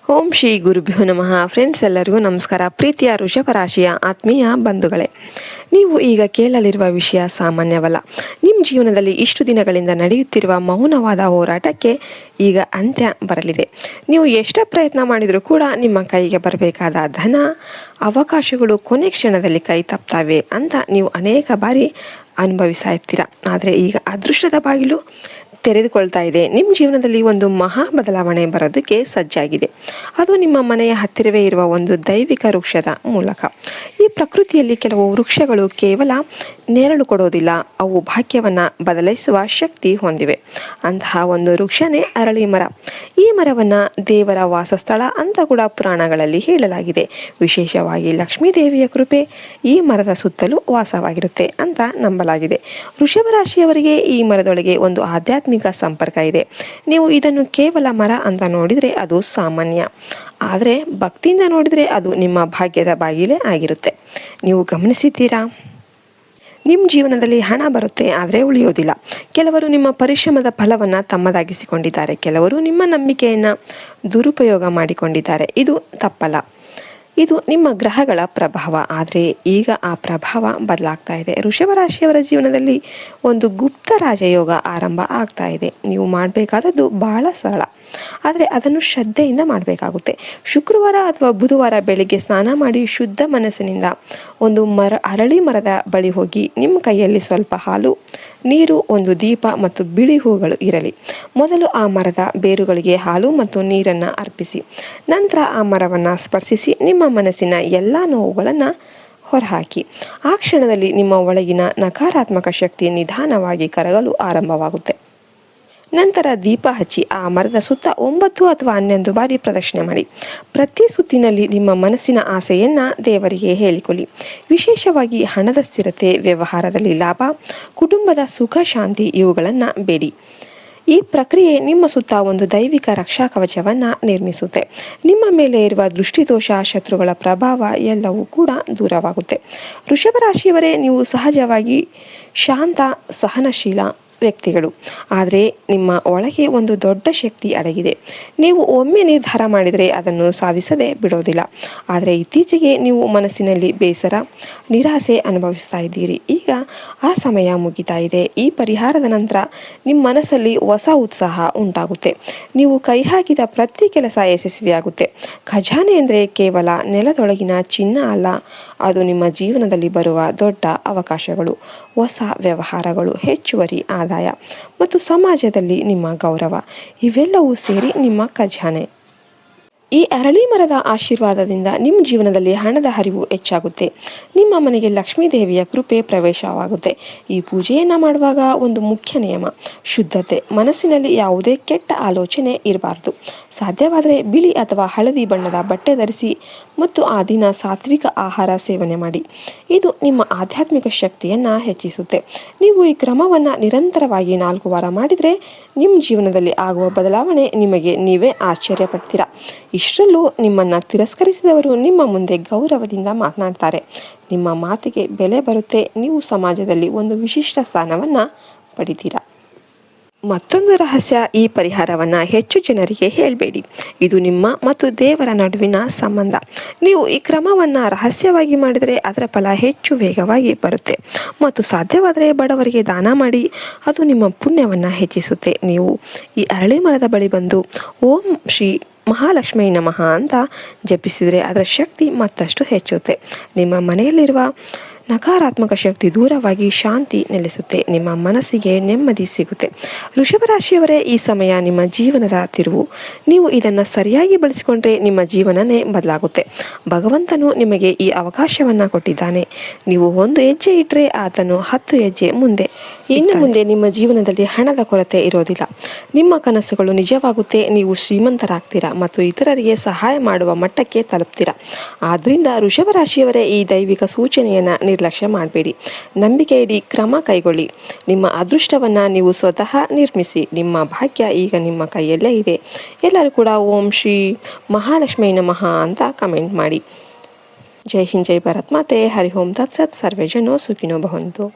ಓಂ ಶ್ರೀ ಗುರುಭ್ಯೋ ನಮಃ. ಫ್ರೆಂಡ್ಸ್, ಎಲ್ಲರಿಗೂ ನಮಸ್ಕಾರ. ಪ್ರೀತಿಯ ವೃಷಭ ರಾಶಿಯ ಆತ್ಮೀಯ ಬಂಧುಗಳೇ, ನೀವು ಈಗ ಕೇಳಲಿರುವ ವಿಷಯ ಸಾಮಾನ್ಯವಲ್ಲ. ನಿಮ್ಮ ಜೀವನದಲ್ಲಿ ಇಷ್ಟು ದಿನಗಳಿಂದ ನಡೆಯುತ್ತಿರುವ ಮೌನವಾದ ಹೋರಾಟಕ್ಕೆ ಈಗ ಅಂತ್ಯ ಬರಲಿದೆ. ನೀವು ಎಷ್ಟೇ ಪ್ರಯತ್ನ ಮಾಡಿದರೂ ಕೂಡ ನಿಮ್ಮ ಕೈಗೆ ಬರಬೇಕಾದ ಧನ, ಅವಕಾಶಗಳು ಕೊನೆ ಕ್ಷಣದಲ್ಲಿ ಕೈ ತಪ್ತವೆ ಅಂತ ನೀವು ಅನೇಕ ಬಾರಿ ಅನುಭವಿಸ್ತಾ ಇರ್ತೀರ. ಆದರೆ ಈಗ ಅದೃಷ್ಟದ ಬಾಗಿಲು ತೆರೆದುಕೊಳ್ತಾ ಇದೆ. ನಿಮ್ಮ ಜೀವನದಲ್ಲಿ ಒಂದು ಮಹಾ ಬದಲಾವಣೆ ಬರೋದಕ್ಕೆ ಸಜ್ಜಾಗಿದೆ. ಅದು ನಿಮ್ಮ ಮನೆಯ ಹತ್ತಿರವೇ ಇರುವ ಒಂದು ದೈವಿಕ ವೃಕ್ಷದ ಮೂಲಕ. ಈ ಪ್ರಕೃತಿಯಲ್ಲಿ ಕೆಲವು ವೃಕ್ಷಗಳು ಕೇವಲ ನೆರಳು ಕೊಡೋದಿಲ್ಲ, ಅವು ಭಾಗ್ಯವನ್ನು ಬದಲಾಯಿಸುವ ಶಕ್ತಿ ಹೊಂದಿವೆ. ಅಂತಹ ಒಂದು ವೃಕ್ಷನೇ ಅರಳಿ ಮರ. ಈ ಮರವನ್ನು ದೇವರ ವಾಸಸ್ಥಳ ಅಂತ ಕೂಡ ಪುರಾಣಗಳಲ್ಲಿ ಹೇಳಲಾಗಿದೆ. ವಿಶೇಷವಾಗಿ ಲಕ್ಷ್ಮೀ ದೇವಿಯ ಕೃಪೆ ಈ ಮರದ ಸುತ್ತಲೂ ವಾಸವಾಗಿರುತ್ತೆ ಅಂತ ನಂಬಲಾಗಿದೆ. ವೃಷಭ ರಾಶಿಯವರಿಗೆ ಈ ಮರದೊಳಗೆ ಒಂದು ಆಧ್ಯಾತ್ಮಿಕ ಸಂಪರ್ಕ ಇದೆ. ನೀವು ಇದನ್ನು ಕೇವಲ ಮರ ಅಂತ ನೋಡಿದರೆ ಅದು ಸಾಮಾನ್ಯ, ಆದರೆ ಭಕ್ತಿಯಿಂದ ನೋಡಿದರೆ ಅದು ನಿಮ್ಮ ಭಾಗ್ಯದ ಬಾಗಿಲೇ ಆಗಿರುತ್ತೆ. ನೀವು ಗಮನಿಸಿದ್ದೀರಾ? ನಿಮ್ಮ ಜೀವನದಲ್ಲಿ ಹಣ ಬರುತ್ತೆ, ಆದರೆ ಉಳಿಯೋದಿಲ್ಲ. ಕೆಲವರು ನಿಮ್ಮ ಪರಿಶ್ರಮದ ಫಲವನ್ನು ತಮ್ಮದಾಗಿಸಿಕೊಂಡಿದ್ದಾರೆ. ಕೆಲವರು ನಿಮ್ಮ ನಂಬಿಕೆಯನ್ನು ದುರುಪಯೋಗ ಮಾಡಿಕೊಂಡಿದ್ದಾರೆ. ಇದು ತಪ್ಪಲ್ಲ, ಇದು ನಿಮ್ಮ ಗ್ರಹಗಳ ಪ್ರಭಾವ. ಆದರೆ ಈಗ ಆ ಪ್ರಭಾವ ಬದಲಾಗ್ತಾ ಇದೆ. ವೃಷಭ ರಾಶಿಯವರ ಜೀವನದಲ್ಲಿ ಒಂದು ಗುಪ್ತ ರಾಜಯೋಗ ಆರಂಭ ಆಗ್ತಾ ಇದೆ. ನೀವು ಮಾಡಬೇಕಾದದ್ದು ಬಹಳ ಸರಳ, ಆದರೆ ಅದನ್ನು ಶ್ರದ್ಧೆಯಿಂದ ಮಾಡಬೇಕಾಗುತ್ತೆ. ಶುಕ್ರವಾರ ಅಥವಾ ಬುಧವಾರ ಬೆಳಿಗ್ಗೆ ಸ್ನಾನ ಮಾಡಿ ಶುದ್ಧ ಮನಸ್ಸಿನಿಂದ ಒಂದು ಅರಳಿ ಮರದ ಬಳಿ ಹೋಗಿ ನಿಮ್ಮ ಕೈಯಲ್ಲಿ ಸ್ವಲ್ಪ ಹಾಲು, ನೀರು, ಒಂದು ದೀಪ ಮತ್ತು ಬಿಳಿ ಹೂಗಳು ಇರಲಿ. ಮೊದಲು ಆ ಮರದ ಬೇರುಗಳಿಗೆ ಹಾಲು ಮತ್ತು ನೀರನ್ನು ಅರ್ಪಿಸಿ. ನಂತರ ಆ ಮರವನ್ನು ಸ್ಪರ್ಶಿಸಿ ನಿಮ್ಮ ಮನಸ್ಸಿನ ಎಲ್ಲ ನೋವುಗಳನ್ನು ಹೊರಹಾಕಿ. ಆ ಕ್ಷಣದಲ್ಲಿ ನಿಮ್ಮ ಒಳಗಿನ ನಕಾರಾತ್ಮಕ ಶಕ್ತಿ ನಿಧಾನವಾಗಿ ಕರಗಲು ಆರಂಭವಾಗುತ್ತೆ. ನಂತರ ದೀಪ ಹಚ್ಚಿ ಆ ಮರದ ಸುತ್ತ 9 ಅಥವಾ 11 ಬಾರಿ ಪ್ರದಕ್ಷಿಣೆ ಮಾಡಿ. ಪ್ರತಿ ಸುತ್ತಿನಲ್ಲಿ ನಿಮ್ಮ ಮನಸ್ಸಿನ ಆಸೆಯನ್ನು ದೇವರಿಗೆ ಹೇಳಿಕೊಳ್ಳಿ. ವಿಶೇಷವಾಗಿ ಹಣದ ಸ್ಥಿರತೆ, ವ್ಯವಹಾರದಲ್ಲಿ ಲಾಭ, ಕುಟುಂಬದ ಸುಖ ಶಾಂತಿ ಇವುಗಳನ್ನು ಬೇಡಿ. ಈ ಪ್ರಕ್ರಿಯೆ ನಿಮ್ಮ ಸುತ್ತ ಒಂದು ದೈವಿಕ ರಕ್ಷಾ ಕವಚವನ್ನು ನಿರ್ಮಿಸುತ್ತೆ. ನಿಮ್ಮ ಮೇಲೆ ಇರುವ ದೃಷ್ಟಿದೋಷ, ಶತ್ರುಗಳ ಪ್ರಭಾವ ಎಲ್ಲವೂ ಕೂಡ ದೂರವಾಗುತ್ತೆ. ವೃಷಭ ರಾಶಿಯವರೇ, ನೀವು ಸಹಜವಾಗಿ ಶಾಂತ, ಸಹನಶೀಲ ವ್ಯಕ್ತಿಗಳು. ಆದರೆ ನಿಮ್ಮ ಒಳಗೆ ಒಂದು ದೊಡ್ಡ ಶಕ್ತಿ ಅಡಗಿದೆ. ನೀವು ಒಮ್ಮೆ ನಿರ್ಧಾರ ಮಾಡಿದರೆ ಅದನ್ನು ಸಾಧಿಸದೆ ಬಿಡೋದಿಲ್ಲ. ಆದರೆ ಇತ್ತೀಚೆಗೆ ನೀವು ಮನಸ್ಸಿನಲ್ಲಿ ಬೇಸರ, ನಿರಾಸೆ ಅನುಭವಿಸ್ತಾ ಇದ್ದೀರಿ. ಈಗ ಆ ಸಮಯ ಮುಗಿತಾ ಇದೆ. ಈ ಪರಿಹಾರದ ನಂತರ ನಿಮ್ಮ ಮನಸ್ಸಲ್ಲಿ ಹೊಸ ಉತ್ಸಾಹ ಉಂಟಾಗುತ್ತೆ. ನೀವು ಕೈ ಹಾಕಿದ ಪ್ರತಿ ಕೆಲಸ ಯಶಸ್ವಿಯಾಗುತ್ತೆ. ಖಜಾನೆ ಅಂದರೆ ಕೇವಲ ನೆಲದೊಳಗಿನ ಚಿನ್ನ ಅಲ್ಲ, ಅದು ನಿಮ್ಮ ಜೀವನದಲ್ಲಿ ಬರುವ ದೊಡ್ಡ ಅವಕಾಶಗಳು, ಹೊಸ ವ್ಯವಹಾರಗಳು, ಹೆಚ್ಚುವರಿ ಆದಾಯ ಮತ್ತು ಸಮಾಜದಲ್ಲಿ ನಿಮ್ಮ ಗೌರವ, ಇವೆಲ್ಲವೂ ಸೇರಿ ನಿಮ್ಮ ಖಜಾನೆ. ಈ ಅರಳಿ ಮರದ ಆಶೀರ್ವಾದದಿಂದ ನಿಮ್ಮ ಜೀವನದಲ್ಲಿ ಹಣದ ಹರಿವು ಹೆಚ್ಚಾಗುತ್ತೆ. ನಿಮ್ಮ ಮನೆಗೆ ಲಕ್ಷ್ಮೀ ದೇವಿಯ ಕೃಪೆ ಪ್ರವೇಶವಾಗುತ್ತೆ. ಈ ಪೂಜೆಯನ್ನು ಮಾಡುವಾಗ ಒಂದು ಮುಖ್ಯ ನಿಯಮ: ಶುದ್ಧತೆ. ಮನಸ್ಸಿನಲ್ಲಿ ಯಾವುದೇ ಕೆಟ್ಟ ಆಲೋಚನೆ ಇರಬಾರ್ದು. ಸಾಧ್ಯವಾದರೆ ಬಿಳಿ ಅಥವಾ ಹಳದಿ ಬಣ್ಣದ ಬಟ್ಟೆ ಧರಿಸಿ ಮತ್ತು ಆ ದಿನ ಸಾತ್ವಿಕ ಆಹಾರ ಸೇವನೆ ಮಾಡಿ. ಇದು ನಿಮ್ಮ ಆಧ್ಯಾತ್ಮಿಕ ಶಕ್ತಿಯನ್ನು ಹೆಚ್ಚಿಸುತ್ತೆ. ನೀವು ಈ ಕ್ರಮವನ್ನು ನಿರಂತರವಾಗಿ 4 ವಾರ ಮಾಡಿದರೆ ನಿಮ್ಮ ಜೀವನದಲ್ಲಿ ಆಗುವ ಬದಲಾವಣೆ ನಿಮಗೆ ನೀವೇ ಆಶ್ಚರ್ಯಪಡ್ತೀರಾ. ಇಷ್ಟರಲ್ಲೂ ನಿಮ್ಮನ್ನು ತಿರಸ್ಕರಿಸಿದವರು ನಿಮ್ಮ ಮುಂದೆ ಗೌರವದಿಂದ ಮಾತನಾಡ್ತಾರೆ. ನಿಮ್ಮ ಮಾತಿಗೆ ಬೆಲೆ ಬರುತ್ತೆ. ನೀವು ಸಮಾಜದಲ್ಲಿ ಒಂದು ವಿಶಿಷ್ಟ ಸ್ಥಾನವನ್ನು ಪಡಿತೀರಾ. ಮತ್ತೊಂದು ರಹಸ್ಯ: ಈ ಪರಿಹಾರವನ್ನು ಹೆಚ್ಚು ಜನರಿಗೆ ಹೇಳಬೇಡಿ. ಇದು ನಿಮ್ಮ ಮತ್ತು ದೇವರ ನಡುವಿನ ಸಂಬಂಧ. ನೀವು ಈ ಕ್ರಮವನ್ನು ರಹಸ್ಯವಾಗಿ ಮಾಡಿದರೆ ಅದರ ಫಲ ಹೆಚ್ಚು ವೇಗವಾಗಿ ಬರುತ್ತೆ. ಮತ್ತು ಸಾಧ್ಯವಾದರೆ ಬಡವರಿಗೆ ದಾನ ಮಾಡಿ, ಅದು ನಿಮ್ಮ ಪುಣ್ಯವನ್ನು ಹೆಚ್ಚಿಸುತ್ತೆ. ನೀವು ಈ ಅರಳಿ ಮರದ ಬಳಿ ಬಂದು ಓಂ ಶ್ರೀ ಮಹಾಲಕ್ಷ್ಮೀ ನಮಃ ಅಂತ ಜಪಿಸಿದರೆ ಅದರ ಶಕ್ತಿ ಮತ್ತಷ್ಟು ಹೆಚ್ಚುತ್ತೆ. ನಿಮ್ಮ ಮನೆಯಲ್ಲಿರುವ ನಕಾರಾತ್ಮಕ ಶಕ್ತಿ ದೂರವಾಗಿ ಶಾಂತಿ ನೆಲೆಸುತ್ತೆ. ನಿಮ್ಮ ಮನಸ್ಸಿಗೆ ನೆಮ್ಮದಿ ಸಿಗುತ್ತೆ. ವೃಷಭ ರಾಶಿಯವರೇ, ಈ ಸಮಯ ನಿಮ್ಮ ಜೀವನದ ತಿರುವು. ನೀವು ಇದನ್ನು ಸರಿಯಾಗಿ ಬಳಸಿಕೊಂಡ್ರೆ ನಿಮ್ಮ ಜೀವನನೇ ಬದಲಾಗುತ್ತೆ. ಭಗವಂತನು ನಿಮಗೆ ಈ ಅವಕಾಶವನ್ನು ಕೊಟ್ಟಿದ್ದಾನೆ. ನೀವು 1 ಹೆಜ್ಜೆ ಇಟ್ಟರೆ ಆತನು 10 ಹೆಜ್ಜೆ ಮುಂದೆ. ಇನ್ನು ಮುಂದೆ ನಿಮ್ಮ ಜೀವನದಲ್ಲಿ ಹಣದ ಕೊರತೆ ಇರೋದಿಲ್ಲ. ನಿಮ್ಮ ಕನಸುಗಳು ನಿಜವಾಗುತ್ತೆ. ನೀವು ಶ್ರೀಮಂತರಾಗ್ತೀರಾ ಮತ್ತು ಇತರರಿಗೆ ಸಹಾಯ ಮಾಡುವ ಮಟ್ಟಕ್ಕೆ ತಲುಪ್ತೀರಾ. ಆದ್ದರಿಂದ ವೃಷಭ ರಾಶಿಯವರೇ, ಈ ದೈವಿಕ ಸೂಚನೆಯನ್ನು ನಿರ್ಲಕ್ಷ್ಯ ಮಾಡಬೇಡಿ. ನಂಬಿಕೆ ಇಡಿ, ಕ್ರಮ ಕೈಗೊಳ್ಳಿ. ನಿಮ್ಮ ಅದೃಷ್ಟವನ್ನು ನೀವು ಸ್ವತಃ ನಿರ್ಮಿಸಿ. ನಿಮ್ಮ ಭಾಗ್ಯ ಈಗ ನಿಮ್ಮ ಕೈಯಲ್ಲೇ ಇದೆ. ಎಲ್ಲರೂ ಕೂಡ ಓಂ ಶ್ರೀ ಮಹಾಲಕ್ಷ್ಮೀ ನಮಃ ಅಂತ ಕಮೆಂಟ್ ಮಾಡಿ. ಜೈ ಹಿಂದ್, ಜೈ ಭಾರತ್ ಮಾತೆ. ಹರಿ ಓಂ ತತ್ಸತ್. ಸರ್ವೇ ಜನೋ ಸುಖಿನೋ ಭವಂತು.